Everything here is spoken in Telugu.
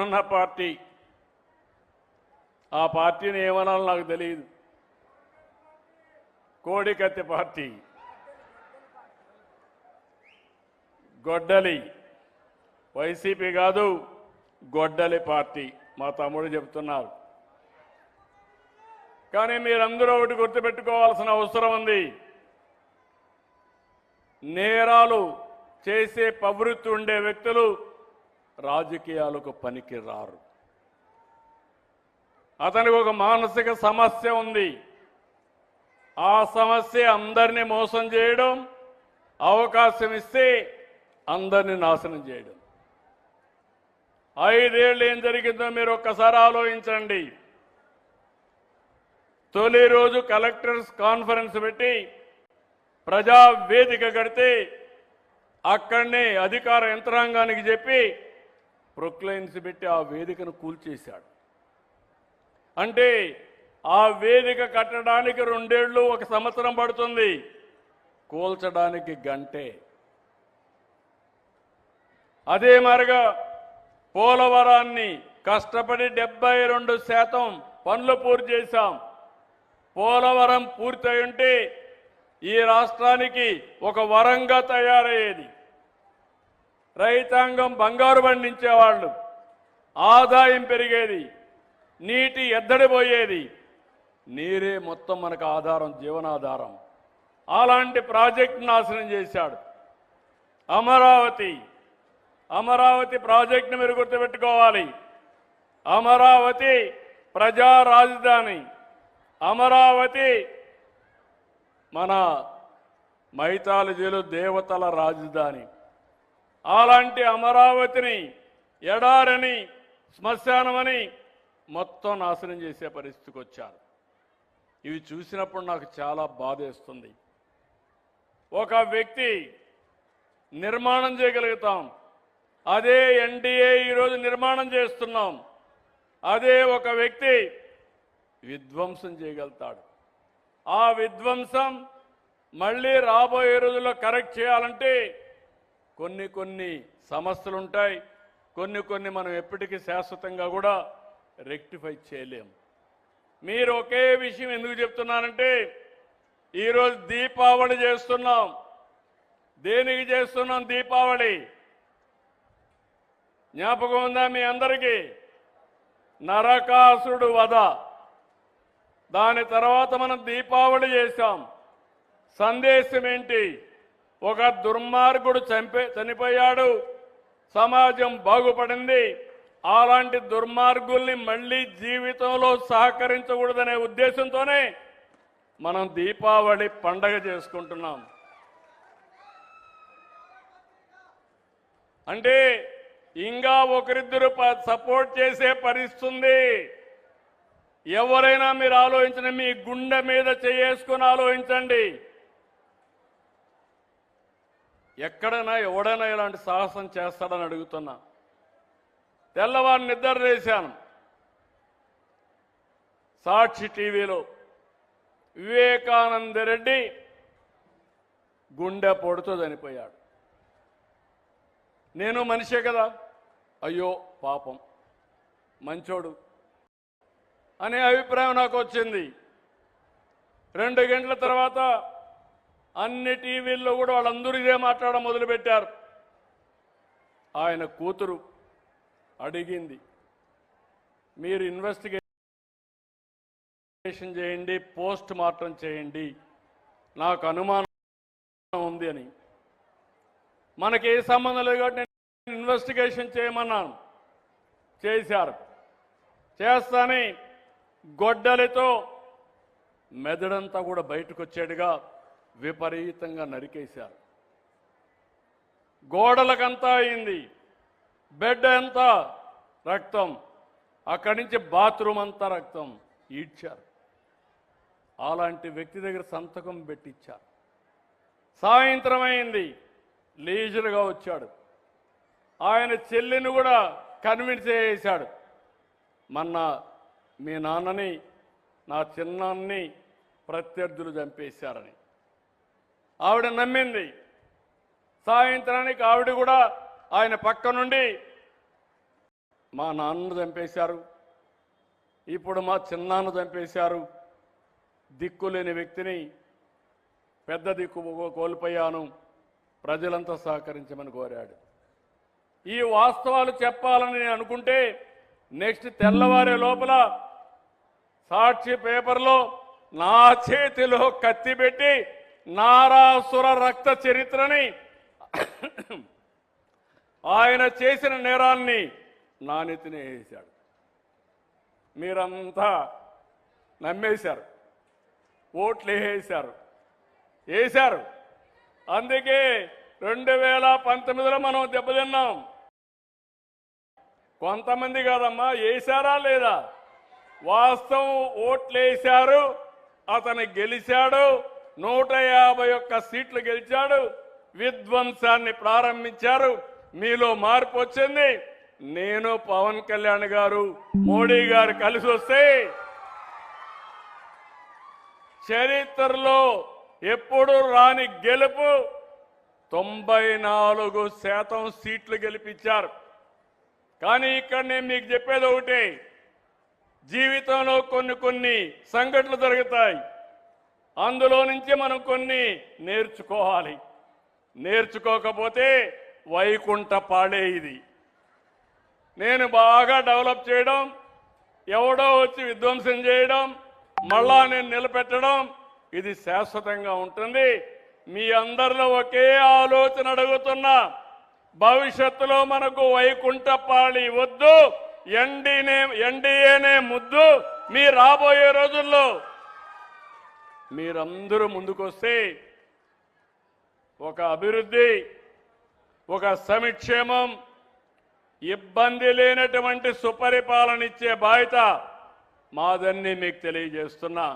ఉన్న పార్టీ ఆ పార్టీని ఏమనాలో నాకు తెలియదు. కోడికత్తి పార్టీ, గొడ్డలి, వైసీపీ కాదు గొడ్డలి పార్టీ మా తమ్ముడు చెప్తున్నారు. కానీ మీరందరూ ఒకటి గుర్తుపెట్టుకోవాల్సిన అవసరం ఉంది. నేరాలు చేసే ప్రవృత్తి ఉండే వ్యక్తులు రాజకీయాలకు పనికి రారు. అతనికి ఒక మానసిక సమస్య ఉంది. ఆ సమస్య అందరినీ మోసం చేయడం, అవకాశం ఇస్తే అందరినీ నాశనం చేయడం. 5 ఏళ్ళు ఏం జరిగిందో మీరు ఒక్కసారి ఆలోచించండి. తొలి రోజు కలెక్టర్స్ కాన్ఫరెన్స్ పెట్టి ప్రజా వేదిక కడితే అక్కడనే అధికార యంత్రాంగానికి చెప్పి ప్రొక్లైన్స్ పెట్టి ఆ వేదికను కూల్చేశాడు. అంటే ఆ వేదిక కట్టడానికి 2 ఏళ్ళు 1 సంవత్సరం పడుతుంది, కూల్చడానికి గంటే. అదే మరిగా పోలవరాన్ని కష్టపడి 72% పనులు పూర్తి చేశాం. పోలవరం పూర్తయి ఉంటే ఈ రాష్ట్రానికి ఒక వరంగా తయారయ్యేది. రైతాంగం బంగారు పండించేవాళ్ళు, ఆదాయం పెరిగేది, నీటి ఎద్దడిపోయేది. నీరే మొత్తం మనకు ఆధారం, జీవనాధారం. అలాంటి ప్రాజెక్టు నాశనం చేశాడు. అమరావతి ప్రాజెక్టును మీరు గుర్తుపెట్టుకోవాలి. అమరావతి ప్రజా రాజధాని, అమరావతి మన మైథాలజీలో దేవతల రాజధాని. అలాంటి అమరావతిని ఎడారని, శ్మశానమని మొత్తం నాశనం చేసే పరిస్థితికి వచ్చారు. ఇవి చూసినప్పుడు నాకు చాలా బాధేస్తుంది. ఒక వ్యక్తి నిర్మాణం చేయగలుగుతాం, అదే ఎన్డీఏ ఈరోజు నిర్మాణం చేస్తున్నాం. అదే ఒక వ్యక్తి విధ్వంసం చేయగలుగుతాడు. ఆ విధ్వంసం మళ్ళీ రాబోయే రోజుల్లో కరెక్ట్ చేయాలంటే కొన్ని సమస్యలు ఉంటాయి. కొన్ని మనం ఎప్పటికీ శాశ్వతంగా కూడా రెక్టిఫై చేయలేం. మీరు ఒకే విషయం ఎందుకు చెప్తున్నానంటే, ఈరోజు దీపావళి చేస్తున్నాం. దేనికి చేస్తున్నాం దీపావళి? జ్ఞాపకం ఉందా మీ అందరికీ? నరకాసురుడు వధ. దాని తర్వాత మనం దీపావళి చేశాం. సందేశం ఏంటి? ఒక దుర్మార్గుడు చనిపోయాడు, సమాజం బాగుపడింది. అలాంటి దుర్మార్గుల్ని మళ్ళీ జీవితంలో సహకరించకూడదనే ఉద్దేశంతోనే మనం దీపావళి పండగ చేసుకుంటున్నాం. అంటే ఇంకా ఒకరిద్దరు సపోర్ట్ చేసే పరిస్థితి. ఎవరైనా మీరు ఆలోచించిన, మీ గుండె మీద చేసుకొని ఆలోచించండి. ఎక్కడైనా ఎవడైనా ఇలాంటి సాహసం చేస్తాడని అడుగుతున్నా. తెల్లవారు నిద్ర చేశాను, సాక్షి టీవీలో వివేకానంద రెడ్డి గుండె పొడుతో చనిపోయాడు. నేను మనిషే కదా, అయ్యో పాపం మంచోడు అనే అభిప్రాయం నాకు వచ్చింది. 2 గంటల తర్వాత అన్ని టీవీల్లో కూడా వాళ్ళందరూ ఇదే మాట్లాడడం మొదలుపెట్టారు. ఆయన కూతురు అడిగింది, మీరు ఇన్వెస్టిగేషన్ చేయండి, పోస్ట్ మార్టం చేయండి, నాకు అనుమానం ఉంది అని. మనకి ఏ సంబంధం లేదు కాబట్టి నేను ఇన్వెస్టిగేషన్ చేయమన్నాను. చేశారు. చేస్తానే గొడ్డలితో మెదడంతా కూడా బయటకు వచ్చేట్టుగా విపరీతంగా నరికేశారు. గోడలకంతా అయింది, బెడ్ అంతా రక్తం, అక్కడి నుంచి బాత్రూమ్ అంతా రక్తం ఈడ్చారు. అలాంటి వ్యక్తి దగ్గర సంతకం పెట్టించారు. సాయంత్రం అయింది, లీజర్గా వచ్చాడు. ఆయన చెల్లిని కూడా కన్విన్స్ చేశాడు. మొన్న మీ నాన్నని, నా చిన్నాన్ని ప్రత్యర్థులు చంపేశారని. ఆవిడ నమ్మింది. సాయంత్రానికి ఆవిడ కూడా ఆయన పక్క నుండి మా నాన్నను చంపేశారు, ఇప్పుడు మా చిన్నాన్న చంపేశారు. దిక్కులేని వ్యక్తిని పెద్ద దిక్కు కోల్పోయాను, ప్రజలంతా సహకరించమని కోరాడు. ఈ వాస్తవాలు చెప్పాలని నేను అనుకుంటే నెక్స్ట్ తెల్లవారే లోపల సాక్షి పేపర్లో నా చేతిలో కత్తి పెట్టి నారాసుర రక్త చరిత్రని ఆయన చేసిన నేరాన్ని నా నెత్తినే వేశాడు. మీరంతా నమ్మేశారు, ఓట్లు వేశారు. అందుకే 2019లో మనం దెబ్బతిన్నాం. కొంతమంది కాదమ్మా, వేశారా లేదా? వాస్తవం ఓట్లేశారు, అతను గెలిచాడు, 151 సీట్లు గెలిచాడు, విధ్వంసాన్ని ప్రారంభించారు. మీలో మార్పు వచ్చింది. నేను పవన్ కళ్యాణ్ గారు మోడీ గారు కలిసి వస్తే చరిత్రలో ఎప్పుడు రాని గెలుపు 94% సీట్లు గెలిపించారు. కానీ ఇక్కడ నేను మీకు చెప్పేది ఒకటే, జీవితంలో కొన్ని సంఘటనలు జరుగుతాయి, అందులో నుంచి మనం కొన్ని నేర్చుకోవాలి. నేర్చుకోకపోతే వైకుంఠ పాడే ఇది. నేను బాగా డెవలప్ చేయడం, ఎవడో వచ్చి విధ్వంసం చేయడం, మళ్ళా నేను నిలబెట్టడం, ఇది శాశ్వతంగా ఉంటుంది. మీ అందరిలో ఒకే ఆలోచన అడుగుతున్నా, భవిష్యత్తులో మనకు వైకుంఠపాళి వద్దు, ఎన్డీఏనే ముద్దు. మీ రాబోయే రోజుల్లో మీరందరూ ముందుకొస్తే ఒక అభివృద్ధి, ఒక సంక్షేమం, ఇబ్బంది లేనటువంటి సుపరిపాలన ఇచ్చే బాధ్యత మాదన్నీ మీకు తెలియజేస్తున్నా.